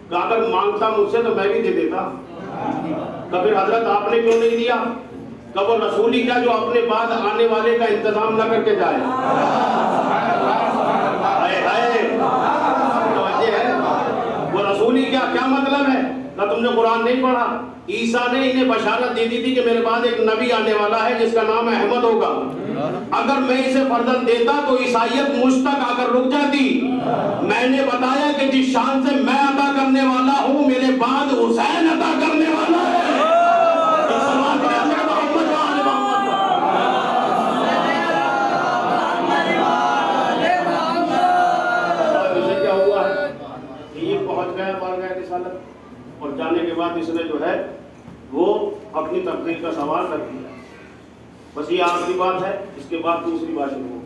कि अगर मांगता मुझसे तो मैं भी दे देता। कभी हजरत आपने क्यों नहीं दिया? कब वो रसूल ही क्या जो अपने बाद आने वाले का इंतजाम न करके जाए? तो है वो रसूल ही क्या मतलब है? ना तुमने कुरान नहीं पढ़ा? ईसा ने इन्हें बशारत दे दी थी कि मेरे बाद एक नबी आने वाला है जिसका नाम अहमद होगा। अगर मैं इसे फर्जंद देता तो ईसाइयत मुझ तक आकर रुक जाती। मैंने बताया कि जिस शान से मैं अता करने वाला हूँ मेरे बाद हुसैन अता करने वाला है। क्या हुआ है? ये पहुंच गया मार गया रिसालत, और जाने के बाद इसने जो है वो अपनी तकदीर का सवाल कर दिया। बस ये आखिरी बात है, इसके बाद दूसरी बात शुरू हो।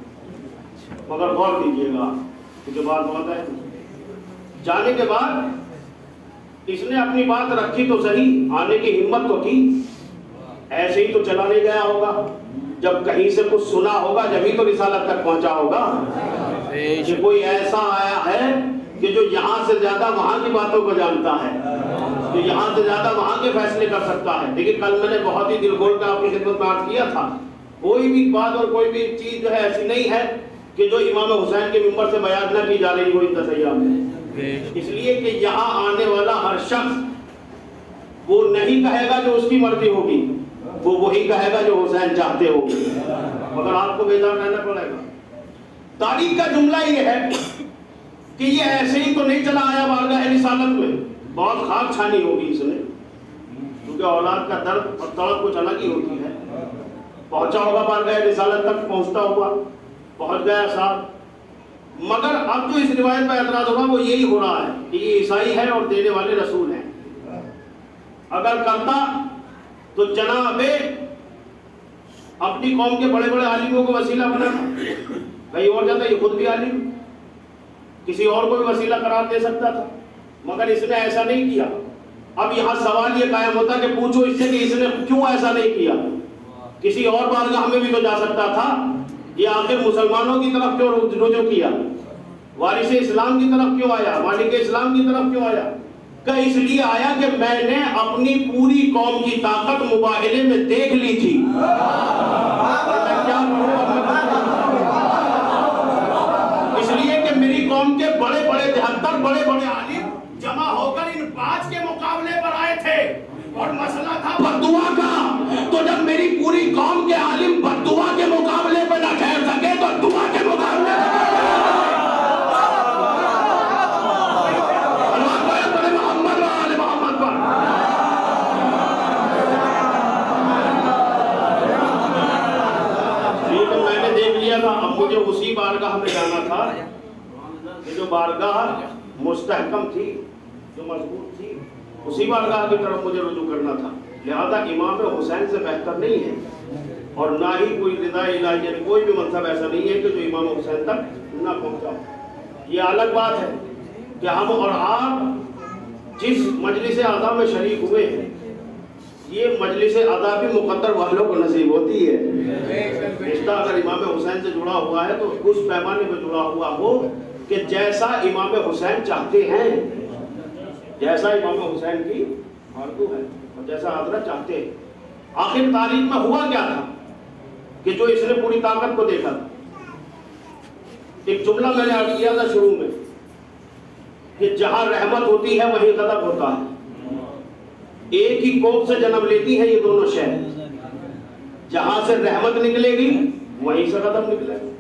मगर गौर कीजिएगा, क्योंकि बात बहुत है। जाने के बाद इसने अपनी बात रखी तो सही, आने की हिम्मत तो की, ऐसे ही तो चला नहीं गया होगा। जब कहीं से कुछ सुना होगा जब ही तो रिसालत तक पहुंचा होगा। कि कोई ऐसा आया है कि जो यहाँ से ज्यादा वहां की बातों को जानता है, जो यहाँ से ज्यादा वहां के फैसले कर सकता है। देखिए कल मैंने बहुत ही दिल खोल कर आपकी खिदमत में अर्ज किया था, कोई भी बात और कोई भी चीज जो है ऐसी नहीं है कि जो इमाम हुसैन के मिंबर से बयान न की जा रही हो इन तसय्याम में। इसलिए कि यहाँ आने वाला हर शख्स वो नहीं कहेगा जो उसकी मर्जी होगी, वो वही कहेगा जो हुसैन चाहते हो। मगर आपको बेदार रहना पड़ेगा। तारीख का जुमला ये है कि ये ऐसे ही तो नहीं चला आया बारगाह रिसालत में, बहुत खाक छानी होगी इसने, क्योंकि औलाद का दर्द और तड़प कुछ अलग ही होती है। पहुंचा होगा बारगाह रिसालत तक, पहुंचता हुआ पहुंच गया साहब। मगर अब जो इस रिवायत पर एतराज होगा वो यही हो रहा है कि ये ईसाई है और देने वाले रसूल हैं। अगर करता तो जनाबे अपनी कौम के बड़े बड़े आलिमों को वसीला बना, कहीं और जाता ये खुद भी आलिम, किसी और को भी वसीला करार दे सकता था। मगर इसने ऐसा नहीं किया। अब यहाँ सवाल ये कायम होता कि पूछो इससे कि इसने क्यों ऐसा नहीं किया। किसी और बारगाह में भी तो जा सकता था। ये आखिर मुसलमानों की तरफ क्यों रुजू किया? वारिस इस्लाम की तरफ क्यों आया? मालिक इस्लाम की तरफ क्यों आया? क्या इसलिए आया कि मैंने अपनी पूरी कौम की ताकत मुबाहिले में देख ली थी। इसलिए कि मेरी कौम के बड़े बड़े 73 बड़े बड़े आलिम जमा होकर इन 5 के मुकाबले पर आए थे और मसला था बद्दुआ का। तो जब मेरी पूरी कौम के आलिम बद्दुआ के मुकाबले पर न ठहर सके तो दुआ के मुकाबले था। अब मुझे उसी बारगाह में जाना था कि जो बारगाह मुस्तहकम थी, जो मजबूत थी, उसी बारगाह की तरफ मुझे रुजू करना था। लिहाजा इमाम हुसैन से बेहतर नहीं है और ना ही कोई रिदा इलाही, कोई भी मनसब ऐसा नहीं है कि जो इमाम हुसैन तक ना पहुंचा। ये अलग बात है कि हम और आप जिस मजलिस आज़ा में शरीक हुए हैं, ये मजलिस आज़ा भी मुकद्दर वालों को नसीब होती है। रिश्ता अगर इमाम हुसैन से जुड़ा हुआ है तो उस पैमाने पर जुड़ा हुआ हो कि जैसा इमाम हुसैन चाहते हैं, जैसा इमाम हुसैन की आरज़ू है और जैसा हज़रत चाहते हैं। आखिर तारीख में हुआ क्या था कि जो इसने पूरी ताकत को देखा था? एक जुमला मैंने अर्ज किया था शुरू में कि जहां रहमत होती है वहीं गज़ब होता है। एक ही कोख से जन्म लेती है ये दोनों शय। जहां से रहमत निकलेगी वहीं से गज़ब निकलेगा।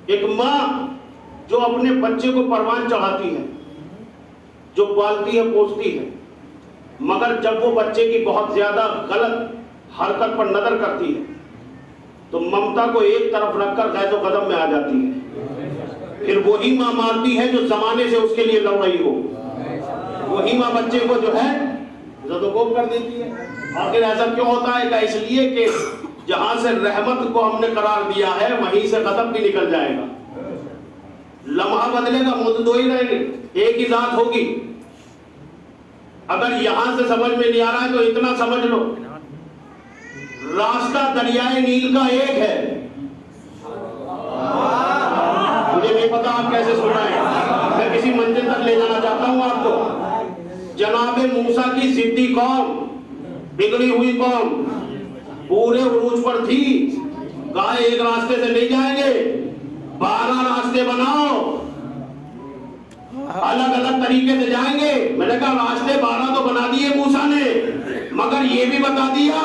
एक माँ जो अपने बच्चे को परवान चढ़ाती है, जो पालती है पोसती है, मगर जब वो बच्चे की बहुत ज्यादा गलत हरकत पर नजर करती है तो ममता को एक तरफ रखकर गैज़ो कदम में आ जाती है। फिर वही माँ मारती है जो जमाने से उसके लिए लड़ रही हो। वही माँ बच्चे को जो है ज़दोगोब कर देती है। आखिर ऐसा क्यों होता है? क्या इसलिए कि जहां से रहमत को हमने करार दिया है वहीं से गज़ब भी निकल जाएगा। लम्हा बदलेगा, मुद्दे दो ही रहेंगे, एक ही जात होगी। अगर यहां से समझ में नहीं आ रहा है तो इतना समझ लो, रास्ता दरियाए नील का एक है। मुझे नहीं पता आप कैसे सुन रहे हैं, मैं किसी मंजिल तक ले मूसा की जिद्दी कौम, बिगड़ी हुई कौम पूरे उरूज पर थी। कहा एक रास्ते से नहीं जाएंगे, 12 रास्ते बनाओ, अलग अलग तरीके से जाएंगे। मैंने कहा रास्ते 12 तो बना दिए मूसा ने, मगर ये भी बता दिया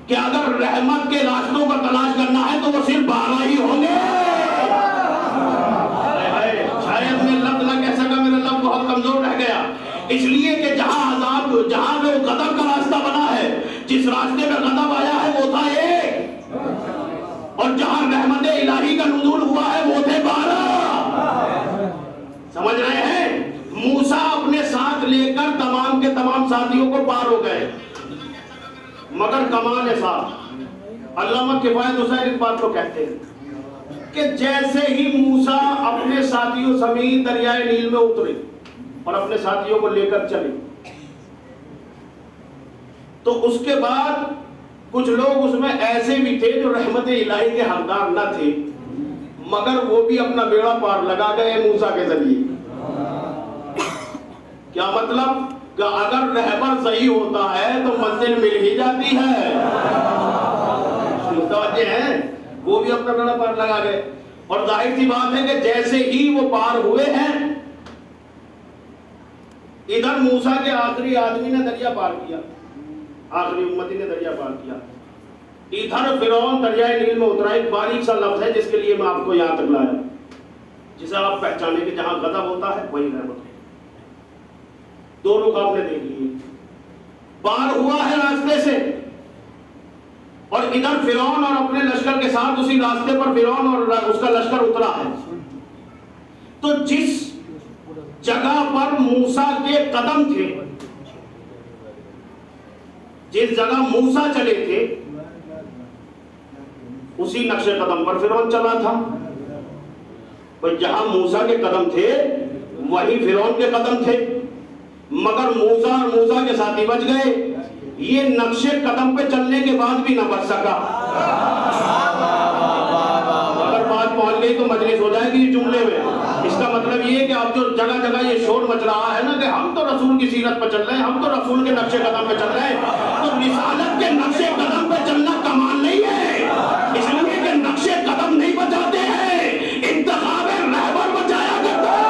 कि अगर रहमत के रास्तों का तलाश करना है तो वो सिर्फ 12 ही होंगे। शायद मैं लफ्ज ना कह सका, मेरा लफ्ज बहुत कमजोर रह गया, इसलिए कि जहां अजाब, जहां पे गदब का रास्ता बना है, जिस रास्ते में गदब आया है वो था एक, और जहां रहमत इलाही का नुज़ूल हुआ है वो थे 12। समझ रहे हैं? मूसा अपने साथ लेकर तमाम के तमाम साथियों को पार हो गए, मगर कमाल है साहब, अल्लामा किफायत हुसैन इस बात को कहते हैं कि जैसे ही मूसा अपने साथियों समेत दरियाए नील में उतरे और अपने साथियों को लेकर चले, तो उसके बाद कुछ लोग उसमें ऐसे भी थे जो रहमत इलाही के हकदार न थे, मगर वो भी अपना बेड़ा पार लगा गए मूसा के जरिए। क्या मतलब कि अगर रहबर सही होता है तो मंजिल मिल ही जाती है। मुतवज्जे हैं? वो भी अपना बेड़ा पार लगा गए, और जाहिर सी बात है कि जैसे ही वो पार हुए हैं, इधर मूसा के आखिरी आदमी ने दरिया पार किया, आखिरी उम्मती ने दरिया पार किया, इधर फिरौन दरियाए नील में उतरा। एक बारीक सा लफ्ज है जिसके लिए मैं आपको यहां तक लाया, जिसे आप पहचाने कि जहां गजब होता है वही रहमत है। दो रुख आपने देख लिए, पार हुआ है रास्ते से, और इधर फिरौन और अपने लश्कर के साथ उसी रास्ते पर फिरौन और उसका लश्कर उतरा है। तो जिस जगह पर मूसा के कदम थे, जिस जगह मूसा चले थे, उसी नक्शे कदम पर फिरौन चला था। तो जहां मूसा के कदम थे वही फिरौन के कदम थे, मगर मूसा और मूसा के साथी बच गए। ये नक्शे कदम पे चलने के बाद भी ना बच सका। अगर बात पहुंच गई तो मजलिस हो जाएगी ये जुमले में। इसका मतलब ये कि अब जो जगह जगह ये शोर मच रहा है ना कि हम तो रसूल की सीरत पर चल रहे हैं, हम तो रसूल के नक्शे कदम पे चल रहे हैं, तो रिसालत के नक्शे कदम पे चलना कमाल नहीं है। इसलिए कि नक्शे कदम नहीं बचाते हैं, इंतखाब रहबर बचाया करता है।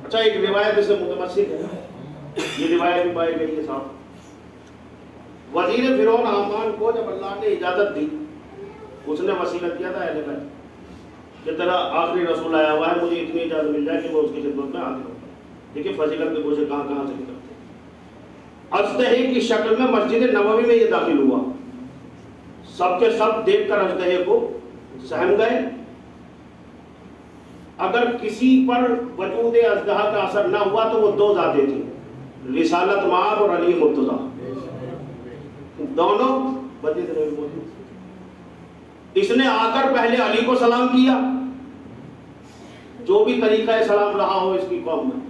अच्छा, एक रिवायत इससे मुतमस्सिक है, ये रिवायत भी पाई गई है साहब। वजीर फिरौन हामान को जब अल्लाह ने इजाजत दी, उसने वसीयत किया था अहले बैत कि तेरा आखिरी रसूल आया हुआ है, मुझे इतनी इजाजत मिल जाए कि वो उसकी खिदमत में हाजिर होता है। देखिए फजीलत के गोशे कहाँ कहाँ से निकलते हैं। अजदहे की शक्ल में मस्जिद नबवी में ये दाखिल हुआ, सबके सब देखकर अजदहे को सहम गए। अगर किसी पर वजूद अजदहा का असर ना हुआ तो वो दो जाते थे, रिसालत माब और अली मुर्तजा, दोनों मस्जिद नबवी मौजूद। इसने आकर पहले अली को सलाम किया, जो भी तरीका सलाम रहा हो इसकी कौम में,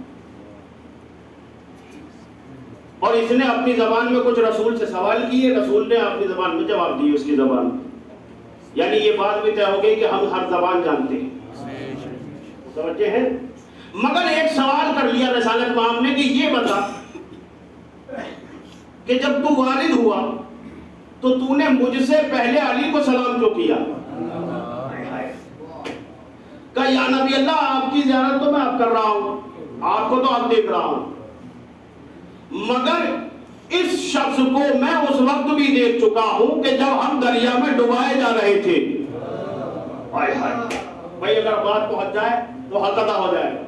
और इसने अपनी जबान में कुछ रसूल से सवाल किए, रसूल ने अपनी जबान में जवाब दिए उसकी जबान में। यानी ये बात भी तय हो गई कि हम हर जबान जानते हैं, समझते हैं। मगर एक सवाल कर लिया रिसालत माम ने कि ये बता कि जब तू वालिद हुआ तो तूने मुझसे पहले अली को सलाम क्यों किया? कहा या नबी अल्लाह, आपकी ज़ियारत तो मैं अब कर रहा हूं, आपको तो अब देख रहा हूं, मगर इस शख्स को मैं उस वक्त भी देख चुका हूं कि जब हम दरिया में डुबाए जा रहे थे। हाय हाय भाई, अगर बात पहुंच जाए तो हक अदा हो जाएगा।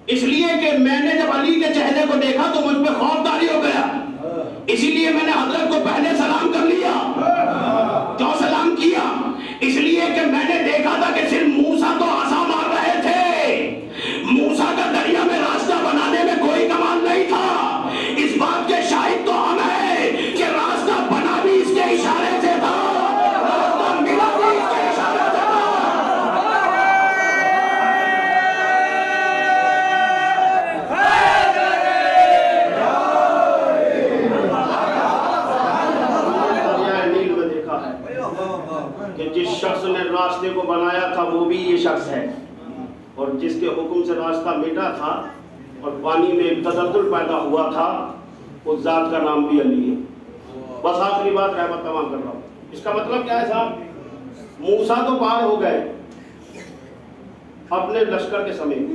इसलिए कि मैंने जब अली के चेहरे को देखा तो मुझ पे खौफदारी हो गया, इसीलिए मैंने हजरत को पहले सलाम कर लिया। क्यों सलाम किया? इसलिए कि मैंने देखा था कि सिर्फ मूसा तो आसा मार रहे थे, मूसा का दरिया में रास्ता बनाने में कोई कमाल नहीं था। इस बात के शाहिद तो हम हैं कि रास्ता बना भी इसके इशारे से था, रास्ता मिला भी इसके इशारे से था। रास्ते को बनाया था वो भी ये शख्स है, और जिसके हुक्म से रास्ता मिटा था और पानी में तदल्लुल पैदा हुआ था, उस जात का नाम भी अली है। बस आखिरी बात रहमत तमाम कर रहा हूँ। इसका मतलब क्या है साहब? मूसा तो पार हो गए अपने लश्कर के समेत,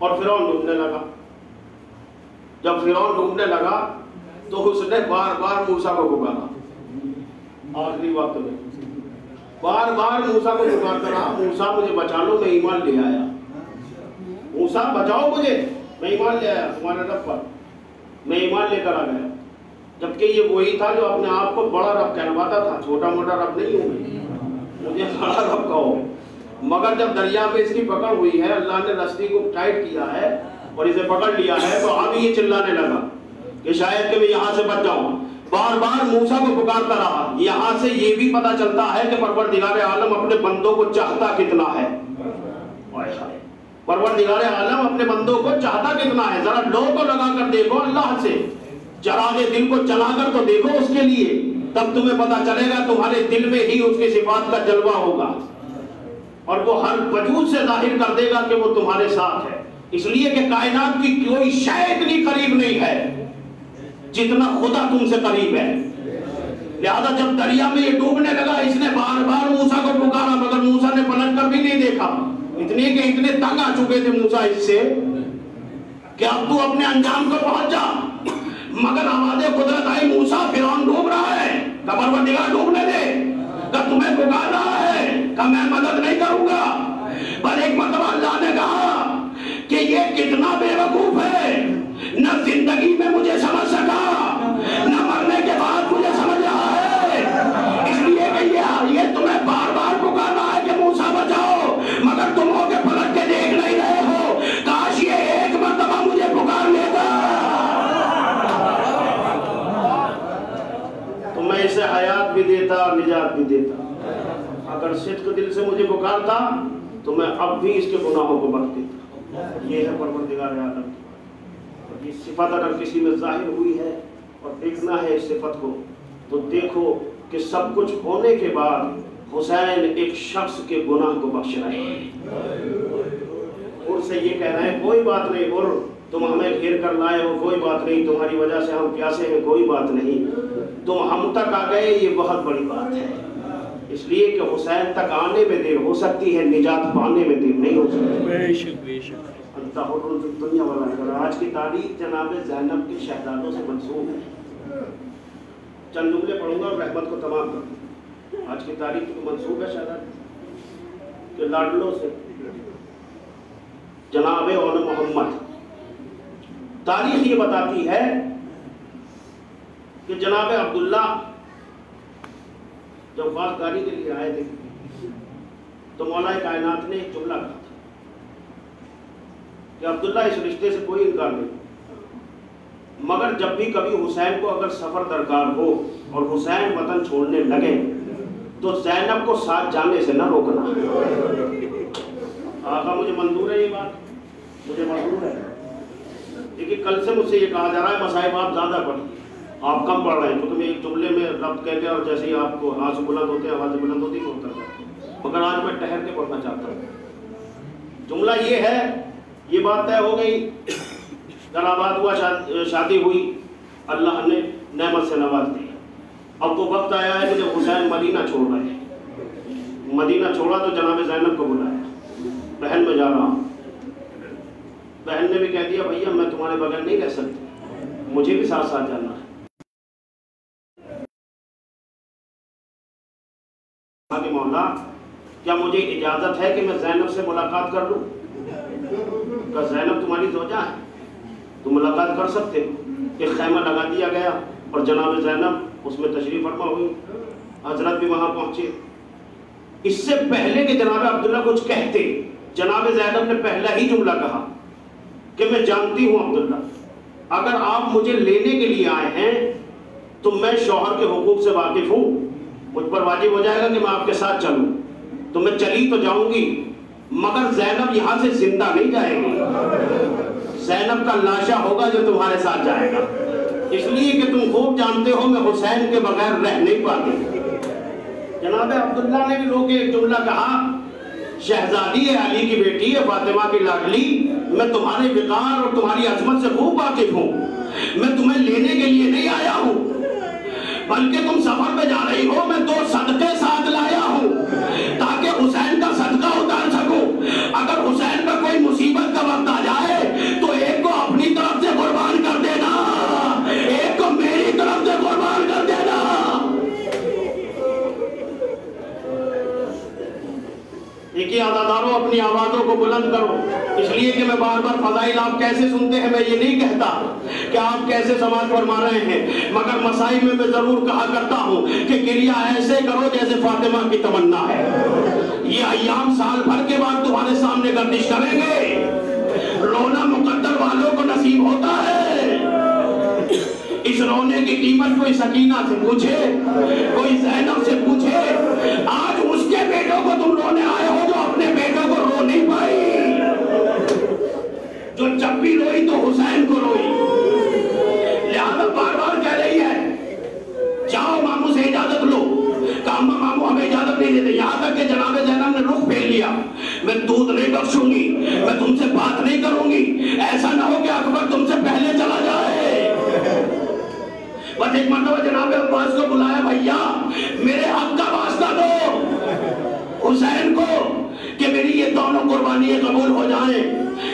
और फिरौन डूबने लगा। जब फिरौन डूबने लगा तो उसने बार बार मूसा को पुकारा। आखिरी वक्त में बार बार मूसा को पुकारता रहा, मूसा मुझे बचा लो, मैं ईमान ले आया। मूसा बचाओ मुझे, मैं ईमान ले आया तुम्हारे रब पर, मैं ईमान लेकर आ गया। जबकि ये वही था जो अपने आप को बड़ा रब कहलवाता था। छोटा मोटा रब नहीं हूँ, मुझे बड़ा रब कहो। मगर जब दरिया में इसकी पकड़ हुई है, अल्लाह ने रस्सी को टाइट किया है और इसे पकड़ लिया है, तो अब ये चिल्लाने लगा कि शायद कि मैं यहाँ से बच जाऊँ। बार बार मूसा को पुकारता रहा। यहाँ से ये भी पता चलता है कि परवरदिगार आलम अपने बंदों को चाहता कितना है। परवरदिगार आलम अपने बंदों को चाहता कितना है, जरा लो तो लगा कर देखो अल्लाह से, चरागे दिल को चलाकर तो देखो उसके लिए, तब तुम्हें पता चलेगा तुम्हारे दिल में ही उसकी सिफात का जलवा होगा, और वो हर वजूद से जाहिर कर देगा कि वो तुम्हारे साथ है। इसलिए कि कायनात की कोई शय इतनी करीब नहीं है जितना खुदा तुमसे करीब है। लिहाजा जब दरिया में ये डूबने लगा, इसने बार बार मूसा को पुकारा, मगर मूसा ने पलट कर भी नहीं देखा। इतने तंग आ चुके थे मूसा इससे कि अब तू अपने अंजाम को पहुंच जा। मगर आवाज़े कुदरत आई, मूसा फिरौन डूब रहा है, परवरदिगार डूबने दे, कब तुम्हें पुकार रहा है, कब मैं मदद नहीं करूंगा। पर एक मतलब अल्लाह ने कहा कि ये कितना बेवकूफ है, न जिंदगी में मुझे समझ सका, न मरने के बाद मुझे समझ रहा है। इसलिए कि ये तुम्हें बार बार पुकार रहा है कि मूसा बचाओ, मगर तुम होके पलट के देख नहीं रहे हो। काश ये एक मर्तबा मुझे पुकार लेता तो मैं इसे हयात भी देता और निजात भी देता। अगर सिद्क दिल से मुझे पुकारता तो मैं अब भी इसके गुनाहों को बख्श देता। ये है परवरदिगार आलम की सिफत। अगर किसी में जाहिर हुई है और देखना है इस सिफत को, तो देखो कि सब कुछ होने के बाद हुसैन एक शख्स के गुनाह को बख्श रहे हैं। उनसे ये कह रहे हैं कोई बात नहीं, और तुम हमें घेर कर लाए हो, कोई बात नहीं, तुम्हारी वजह से हम प्यासे हैं, कोई बात नहीं, तुम हम तक आ गए, ये बहुत बड़ी बात है। इसलिए कि हुसैन तक आने में देर हो सकती है, निजात पाने में देर नहीं हो सकती। दुनिया वाला आज की तारीख जनाब ज़ैनब के शहजादों से मंसूब है। चंद जुमले पढ़ूंगा और रहमत को तमाम करूँगा। आज की तारीख को मंसूब है शहजाद के लाडलों से, जनाब और मोहम्मद। तारीख ये बताती है कि जनाब अब्दुल्ला जब वारदारी के लिए आए थे तो मौलाए कायनात ने एक जुमला कहा था कि अब्दुल्ला इस रिश्ते से कोई इनकार नहीं, मगर जब भी कभी हुसैन को अगर सफर दरकार हो और हुसैन वतन छोड़ने लगे तो ज़ैनब को साथ जाने से न रोकना। आका मुझे मंजूर है, ये बात मुझे मंजूर है। देखिए कल से मुझसे ये कहा जा रहा है मसाइब आप ज़्यादा पढ़िए, आप कम पढ़ रहे हैं, क्योंकि मैं एक जुमले में रब्त कहते हैं और जैसे ही आपको आंसू बुलंद होते हैं, आवाज़ें बुलंद होती है, उतर जाते हैं। मगर आज मैं ठहर के पढ़ना चाहता हूँ। जुमला ये है, ये बात तय हो गई, जनाबाद हुआ, शादी हुई, अल्लाह ने नेमत से नवाज दिया। अब वो वक्त आया है कि जब हुसैन मदीना छोड़ रहे हैं। मदीना छोड़ा तो जनाब ज़ैनब को बुलाया, बहन मैं जा रहा हूँ। बहन ने भी कह दिया भैया मैं तुम्हारे बगैर नहीं रह सकती, मुझे भी साथ साथ जाना है। कि मौला क्या मुझे इजाजत है कि मैं ज़ैनब से मुलाकात कर लूं? क्या ज़ैनब तुम्हारी ज़ौजा है, तुम मुलाकात कर सकते हो। एक खैमा लगा दिया गया और जनाब ज़ैनब उसमें तशरीफ फरमा हुई, हजरत भी वहां पहुंचे। इससे पहले कि जनाब अब्दुल्ला कुछ कहते, जनाब ज़ैनब ने पहला ही जुमला कहा कि मैं जानती हूं अब्दुल्ला, अगर आप मुझे लेने के लिए आए हैं तो मैं शौहर के हुकूक से वाकिफ हूं, मुझ पर वाजिब हो जाएगा कि मैं आपके साथ चलूं, तो मैं चली तो जाऊंगी, मगर ज़ैनब यहां से जिंदा नहीं जाएगी। ज़ैनब का लाशा होगा जो तुम्हारे साथ जाएगा, इसलिए कि तुम खूब जानते हो मैं हुसैन के बगैर रह नहीं पाती। जनाब अब्दुल्ला ने भी रोके एक जुमला कहा, शहजादी है, अली की बेटी है, फातिमा की लाडली, मैं तुम्हारे विकार और तुम्हारी अजमत से खूब वाकिफ हूँ। मैं तुम्हें लेने के लिए नहीं आया हूँ, बल्कि तुम सफर में जा रही हो, मैं 2 सदके साथ लाया हूँ ताकि हुसैन का सदका उतार सकूं। अगर हुसैन पर कोई मुसीबत का वक्त आ जाए तो एक को अपनी तरफ से कुर्बान कर देना, एक को मेरी तरफ से कुर्बान कर देना। देखिए आज़ादारों, अपनी आवाजों को बुलंद करो, इसलिए कि मैं बार बार फजाइल आप कैसे सुनते हैं मैं ये नहीं कहता कि आप कैसे समाज फरमा रहे हैं, मगर मसाइब में मैं जरूर कहा करता हूँ कि क्रिया ऐसे करो जैसे फातिमा की तमन्ना है। ये अय्याम साल भर के बाद तुम्हारे सामने गर्दिश करेंगे। रोना मुकद्दर वालों को नसीब होता है। इस रोने की कीमत कोई सकीना से पूछे, कोई ज़ैनब से पूछे। आज उसके बेटों को तुम रोने आए हो जो अपने बेटों को रो नहीं पाई, जो जब भी रोई तो हुसैन को रोई। लिहाजा बार बार कह रही है, जाओ मामू से इजाजत लो। कामा मामू हमें इजाजत नहीं देते, यहाँ तक कि जनाब ज़ैनब ने रुख फेर लिया, मैं दूध नहीं बख्शूंगी, मैं तुमसे बात नहीं करूंगी, ऐसा ना हो कि अकबर तुमसे पहले चला जाए। बस एक मरतबा जनाब अब्बास को बुलाया, भैया मेरे हक का वास्ता दो हुसैन को कि मेरी ये दोनों कुर्बानियां कबूल हो जाएं।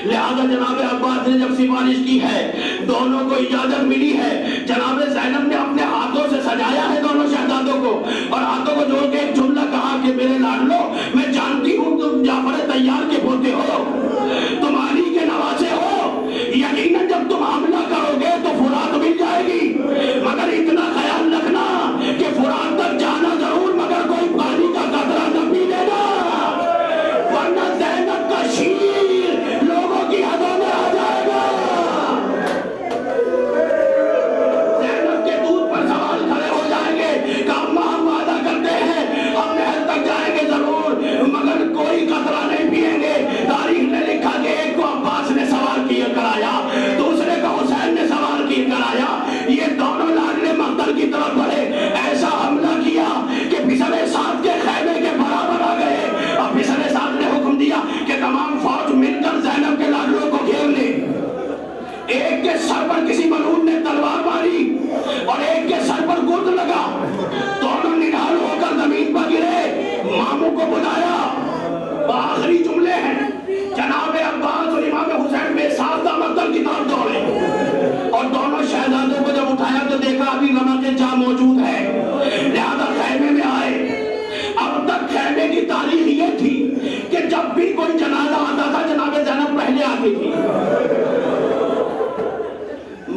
लिहाजा जनाब अब्बास ने जब सिफारिश की है, दोनों को इजाजत मिली है। जनाब ज़ैनब ने अपने हाथों से सजाया है दोनों शहजादों को और हाथों को जोड़ के एक जुमला कहा कि मेरे लाडलो, मैं जानती हूँ तुम जाफर तैयार के पोते हो, तुम अली के नवासे हो, यकीनन जब तुम हमला करोगे तो फुरात मिल जाएगी, मगर इतना ख्याल रखना कि फुरात तक जाना जरूर, मगर कोई पानी का कतरा न पी लेना, वरना ज़ैनब का शीर लोगों की हदों में आ जाएगा। ज़ैनब के दूध पर सवाल खड़े हो जाएंगे कि अम्मा हम वादा करते हैं हम महल तक जाएंगे जरूर, मगर कोई कतरा नहीं पिएंगे। तारीख ने लिखा कि एक को अब्बास ने सवार किया कराया, दूसरे को हुसैन ने सवार किया कराया। ये दोनों लाडले मक्तल की तरफ बढ़े, ऐसा हमला किया कि फिसले साथ के खैमे के बराबर आ गए और फिसले साथ ने हुक्म दिया कि तमाम फौज मिलकर ज़ैनब के लाडलों को घेर ले। एक के सर पर किसी मलून ने तलवार मारी और एक के सर पर गुर्द लगा, दोनों निढाल होकर जमीन पर गिरे। मामू को बुलाया, आखिरी जुमले हैं, जनाब अब्बास और इमाम हुसैन में साफ्ता मक्तल की तरफ दौड़े और दोनों शहजादों को जब उठाया तो देखा अभी रमक़ जा मौजूद है। लिहाजा खैमे में आए। अब तक खैमे की तारीख ये थी कि जब भी कोई जनाजा आता था जनाब ज़ैनब पहले आती थी,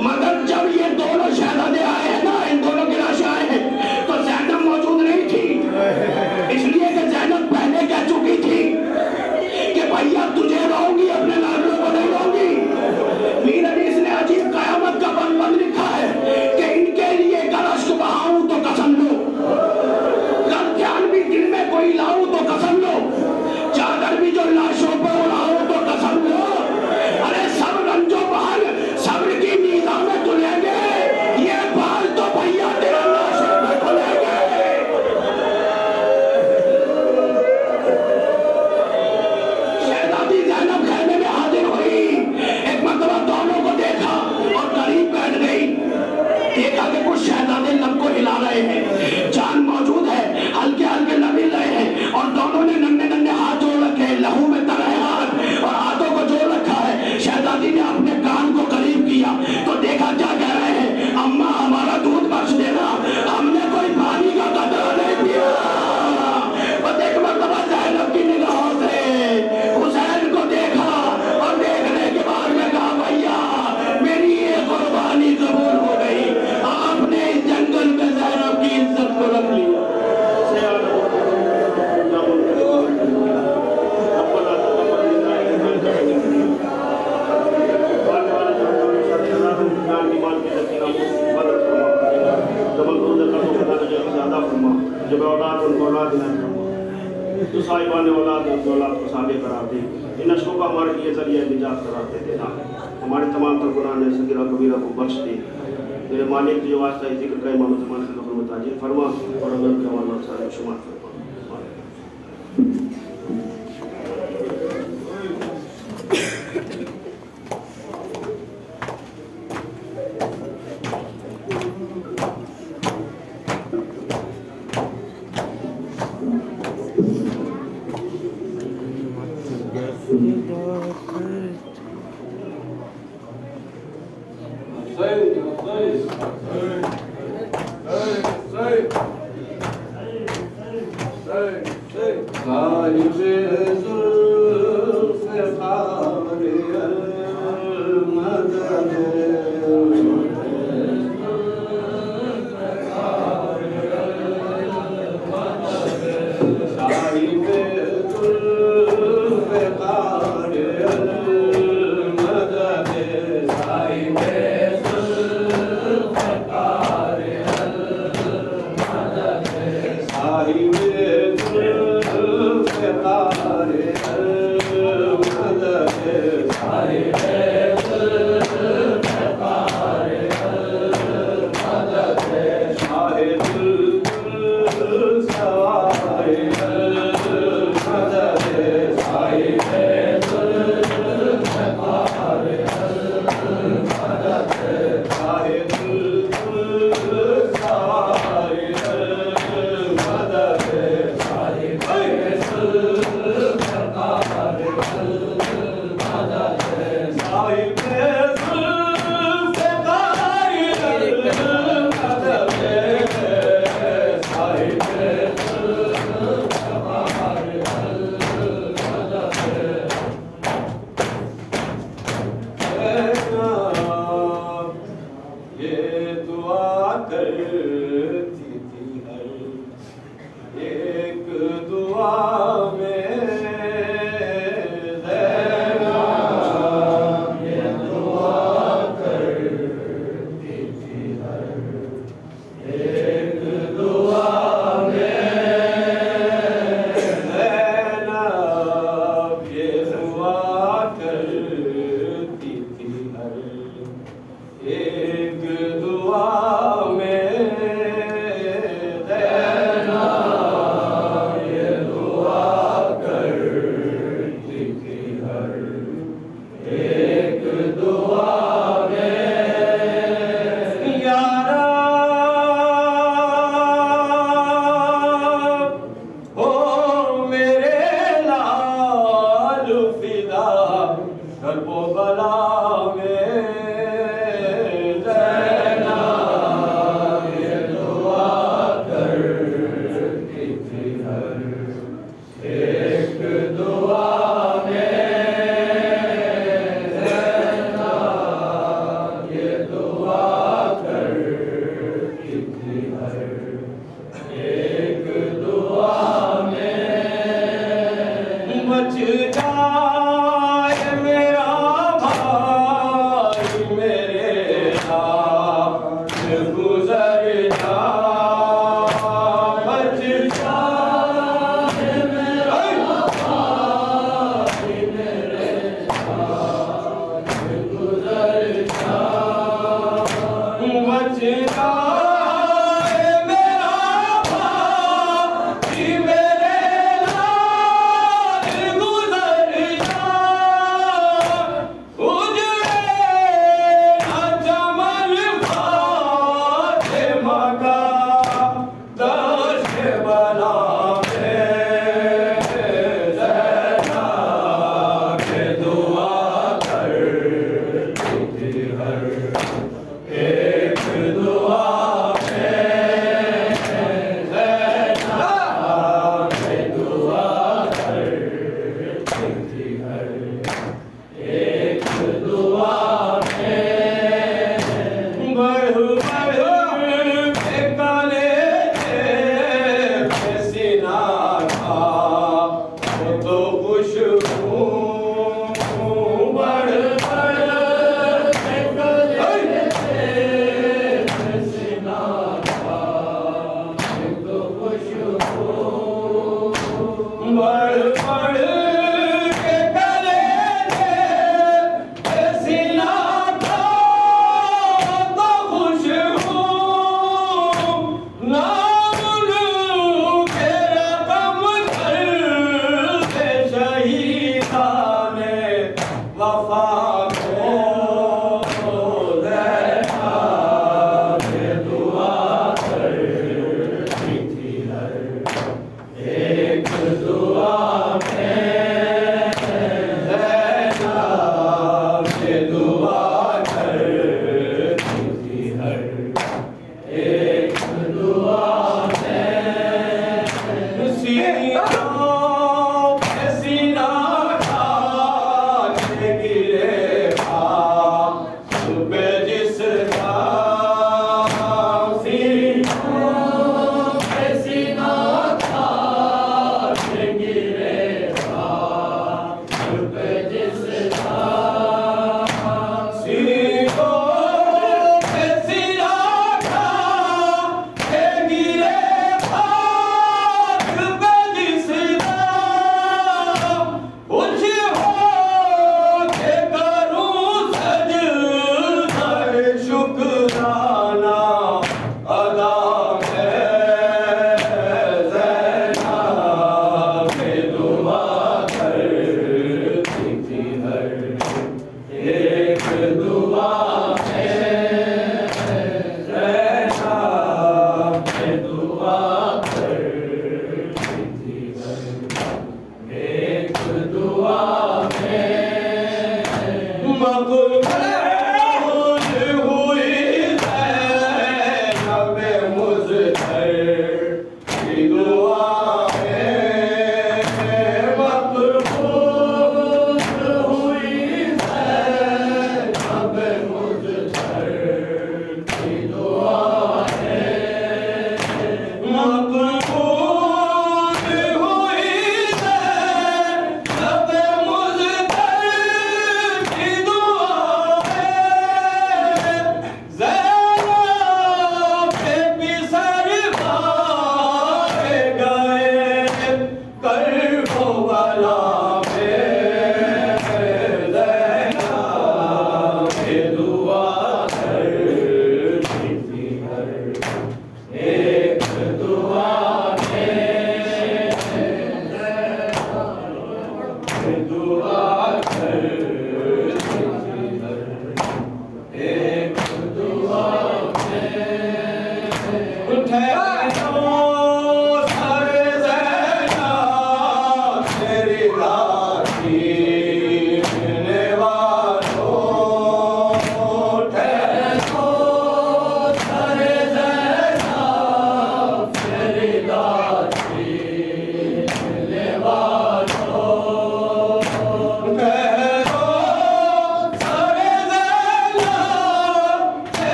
मगर जब ये दोनों शहजादे आए हैं ना, इन दोनों के लाशें आए हैं, तो ज़ैनब मौजूद नहीं थी, इसलिए कि ज़ैनब पहले कह चुकी थी कि भैया तुझे रहूंगी, अपने लाडलों को नहीं रहूंगी। मीर अनीस ने अजीब कयामत का बंद लिखा है कि इनके लिए गरश बहाऊं तो कसम लो, कर ध्यान भी दिल में कोई लाऊं तो कसम लो, चादर भी जो लाशों पर उड़ाऊं तो कसम लो। अरे सब रंजो बहाल सब्र की नींदा में तुलेंगे, ये बाल तो भैया तेरा लाशों पर खुलेंगे। शहजादी ज़ैनब खैमे में हाजिर हुई, एक मरतबा दोनों को देखा और करीब बैठ गई। देखा कि कुछ शहजादे लब को हिला रहे हैं, जान मौजूद है, हल्के हल्के लब हिल रहे हैं और दोनों ने नन्हे नन्हे हाथ जोड़ रखे हैं, लहू में तर है हाथ और हाथों को जोड़ रखा है। शहजादी ने अपने कान को करीब किया तो देखा क्या कह रहे हैं, अम्मा हमारा दूध बख्श देना, हमने कोई पानी का कतरा नहीं पिया। बस एक मरतबा ज़ैनब की निगाहों से हुसैन को देखा और देखने के बाद में कहा भैया मेरी ये कुर्बानी कबूल हो गई, आपने इस जंगल में ज़ैनब की इज्जत को रख लिया। जब औलाद उनको औलाद तो साहिबान औलाद उनको औलाद को साबित करार दे, इन नस्लों को हमारे लिए जरिए निजात करार दे देना, हमारे तमाम तर गुनाह ने सगीरा कबीरा को बख्श दे। मेरे मालिक जो वास्ता जिक्र का इमाम ज़मान से रहमत ताजिल फरमा और अमल के हवाला से शुमार फरमा।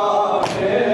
है